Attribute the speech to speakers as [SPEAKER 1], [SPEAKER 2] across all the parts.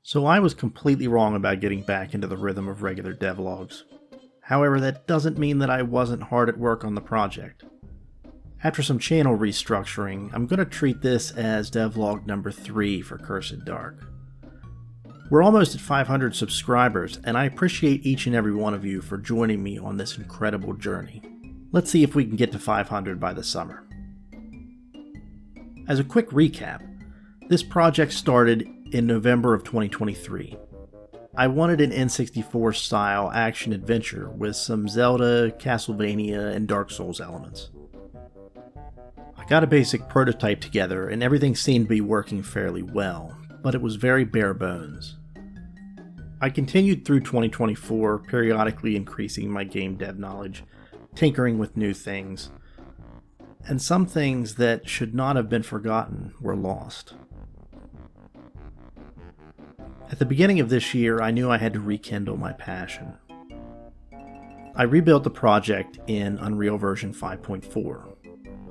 [SPEAKER 1] So I was completely wrong about getting back into the rhythm of regular devlogs. However, that doesn't mean that I wasn't hard at work on the project. After some channel restructuring, I'm going to treat this as devlog number 3 for Cursed Dark. We're almost at 500 subscribers, and I appreciate each and every one of you for joining me on this incredible journey. Let's see if we can get to 500 by the summer. As a quick recap, this project started in November of 2023. I wanted an N64 style action adventure with some Zelda, Castlevania, and Dark Souls elements. I got a basic prototype together and everything seemed to be working fairly well, but it was very bare bones. I continued through 2024, periodically increasing my game dev knowledge, tinkering with new things, and some things that should not have been forgotten were lost. At the beginning of this year, I knew I had to rekindle my passion. I rebuilt the project in Unreal version 5.4,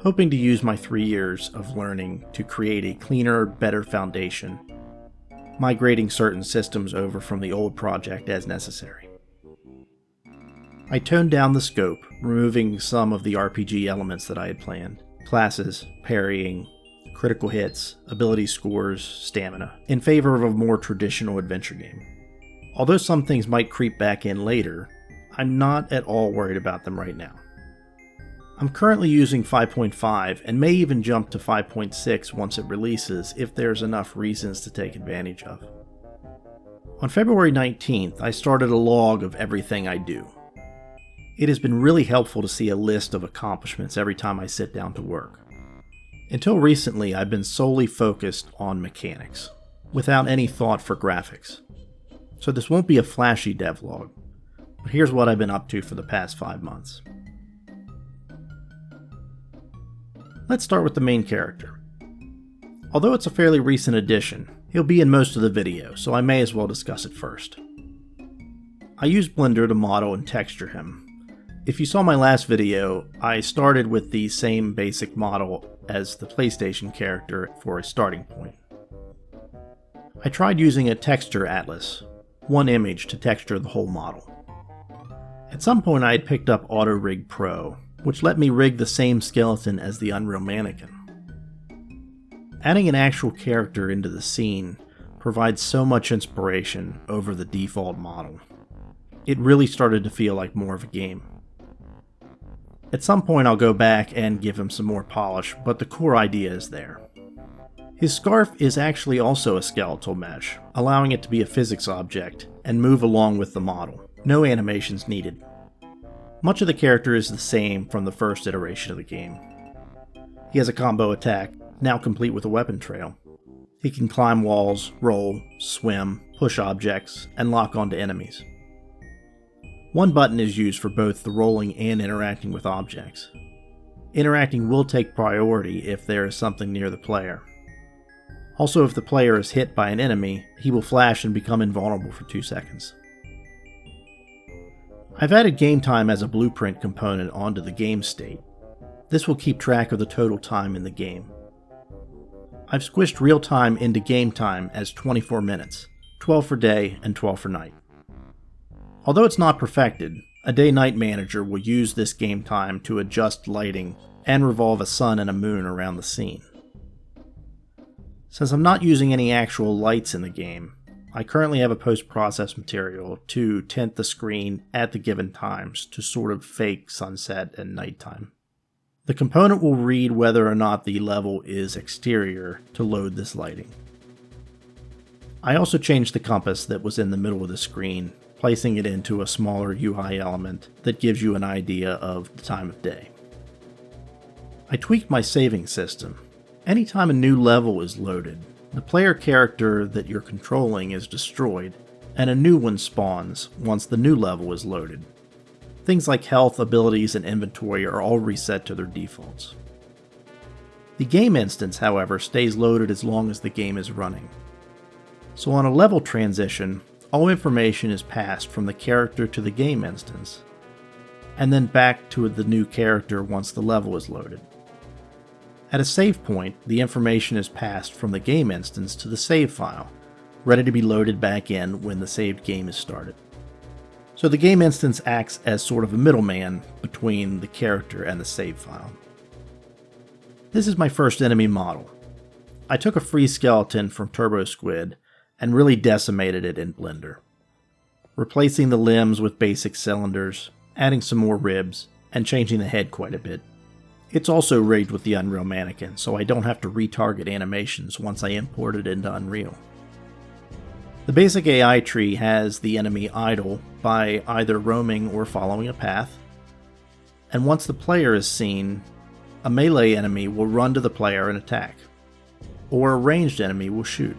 [SPEAKER 1] hoping to use my 3 years of learning to create a cleaner, better foundation, migrating certain systems over from the old project as necessary. I toned down the scope, removing some of the RPG elements that I had planned: classes, parrying, critical hits, ability scores, stamina, in favor of a more traditional adventure game. Although some things might creep back in later, I'm not at all worried about them right now. I'm currently using 5.5 and may even jump to 5.6 once it releases if there's enough reasons to take advantage of. On February 19th, I started a log of everything I do. It has been really helpful to see a list of accomplishments every time I sit down to work. Until recently, I've been solely focused on mechanics, without any thought for graphics. So this won't be a flashy devlog, but here's what I've been up to for the past 5 months. Let's start with the main character. Although it's a fairly recent addition, he'll be in most of the video, so I may as well discuss it first. I used Blender to model and texture him. If you saw my last video, I started with the same basic model as the PlayStation character for a starting point. I tried using a texture atlas, one image to texture the whole model. At some point I had picked up Auto Rig Pro, which let me rig the same skeleton as the Unreal Mannequin. Adding an actual character into the scene provides so much inspiration over the default model. It really started to feel like more of a game. At some point I'll go back and give him some more polish, but the core idea is there. His scarf is actually also a skeletal mesh, allowing it to be a physics object and move along with the model. No animations needed. Much of the character is the same from the first iteration of the game. He has a combo attack, now complete with a weapon trail. He can climb walls, roll, swim, push objects, and lock onto enemies. One button is used for both the rolling and interacting with objects. Interacting will take priority if there is something near the player. Also, if the player is hit by an enemy, he will flash and become invulnerable for 2 seconds. I've added game time as a blueprint component onto the game state. This will keep track of the total time in the game. I've squished real time into game time as 24 minutes, 12 for day and 12 for night. Although it's not perfected, a day-night manager will use this game time to adjust lighting and revolve a sun and a moon around the scene. Since I'm not using any actual lights in the game, I currently have a post-process material to tint the screen at the given times to sort of fake sunset and nighttime. The component will read whether or not the level is exterior to load this lighting. I also changed the compass that was in the middle of the screen, placing it into a smaller UI element that gives you an idea of the time of day. I tweaked my saving system. Anytime a new level is loaded, the player character that you're controlling is destroyed, and a new one spawns once the new level is loaded. Things like health, abilities, and inventory are all reset to their defaults. The game instance, however, stays loaded as long as the game is running. So on a level transition, all information is passed from the character to the game instance, and then back to the new character once the level is loaded. At a save point, the information is passed from the game instance to the save file, ready to be loaded back in when the saved game is started. So the game instance acts as sort of a middleman between the character and the save file. This is my first enemy model. I took a free skeleton from Turbo Squid and really decimated it in Blender, replacing the limbs with basic cylinders, adding some more ribs, and changing the head quite a bit. It's also rigged with the Unreal Mannequin, so I don't have to retarget animations once I import it into Unreal. The basic AI tree has the enemy idle by either roaming or following a path, and once the player is seen, a melee enemy will run to the player and attack, or a ranged enemy will shoot.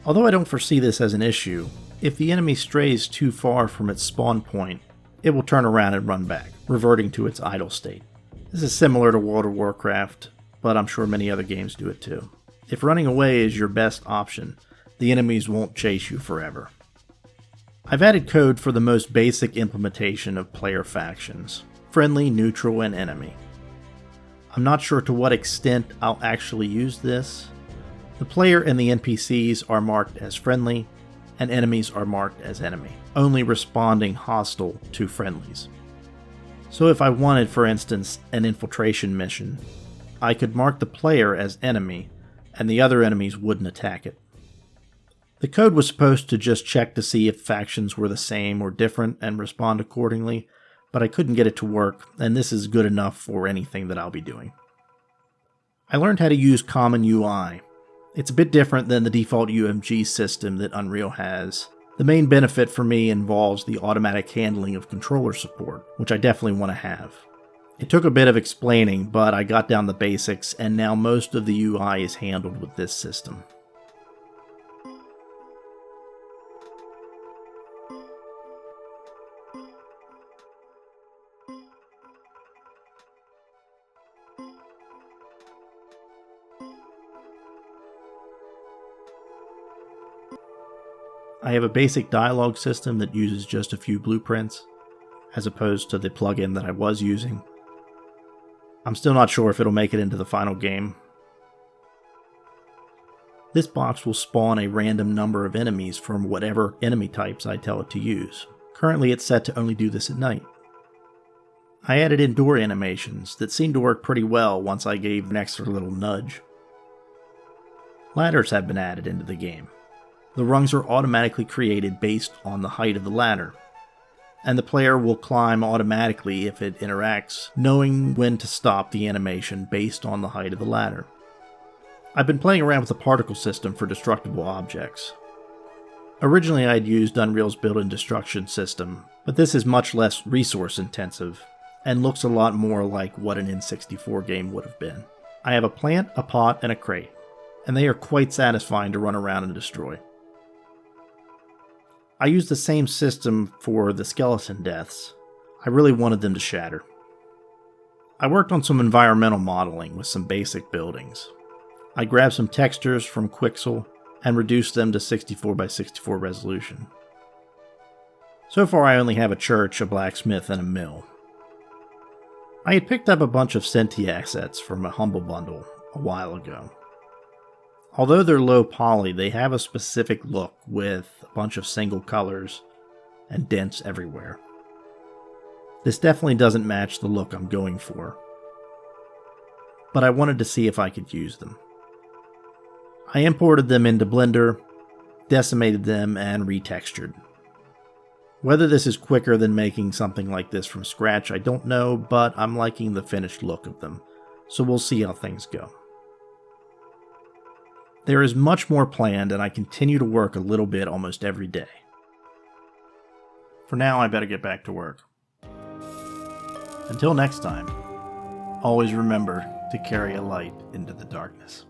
[SPEAKER 1] Although I don't foresee this as an issue, if the enemy strays too far from its spawn point, it will turn around and run back, reverting to its idle state. This is similar to World of Warcraft, but I'm sure many other games do it too. If running away is your best option, the enemies won't chase you forever. I've added code for the most basic implementation of player factions: friendly, neutral, and enemy. I'm not sure to what extent I'll actually use this. The player and the NPCs are marked as friendly, and enemies are marked as enemy, only responding hostile to friendlies. So if I wanted, for instance, an infiltration mission, I could mark the player as enemy, and the other enemies wouldn't attack it. The code was supposed to just check to see if factions were the same or different and respond accordingly, but I couldn't get it to work, and this is good enough for anything that I'll be doing. I learned how to use Common UI. It's a bit different than the default UMG system that Unreal has. The main benefit for me involves the automatic handling of controller support, which I definitely want to have. It took a bit of explaining, but I got down the basics, and now most of the UI is handled with this system. I have a basic dialogue system that uses just a few blueprints, as opposed to the plugin that I was using. I'm still not sure if it'll make it into the final game. This box will spawn a random number of enemies from whatever enemy types I tell it to use. Currently it's set to only do this at night. I added in door animations that seemed to work pretty well once I gave an extra little nudge. Ladders have been added into the game. The rungs are automatically created based on the height of the ladder, and the player will climb automatically if it interacts, knowing when to stop the animation based on the height of the ladder. I've been playing around with the particle system for destructible objects. Originally I'd used Unreal's built-in destruction system, but this is much less resource intensive, and looks a lot more like what an N64 game would have been. I have a plant, a pot, and a crate, and they are quite satisfying to run around and destroy. I used the same system for the skeleton deaths. I really wanted them to shatter. I worked on some environmental modeling with some basic buildings. I grabbed some textures from Quixel and reduced them to 64x64 resolution. So far I only have a church, a blacksmith, and a mill. I had picked up a bunch of Senti assets from a Humble Bundle a while ago. Although they're low poly, they have a specific look with a bunch of single colors and dents everywhere. This definitely doesn't match the look I'm going for, but I wanted to see if I could use them. I imported them into Blender, decimated them, and retextured. Whether this is quicker than making something like this from scratch, I don't know, but I'm liking the finished look of them, so we'll see how things go. There is much more planned, and I continue to work a little bit almost every day. For now, I better get back to work. Until next time, always remember to carry a light into the darkness.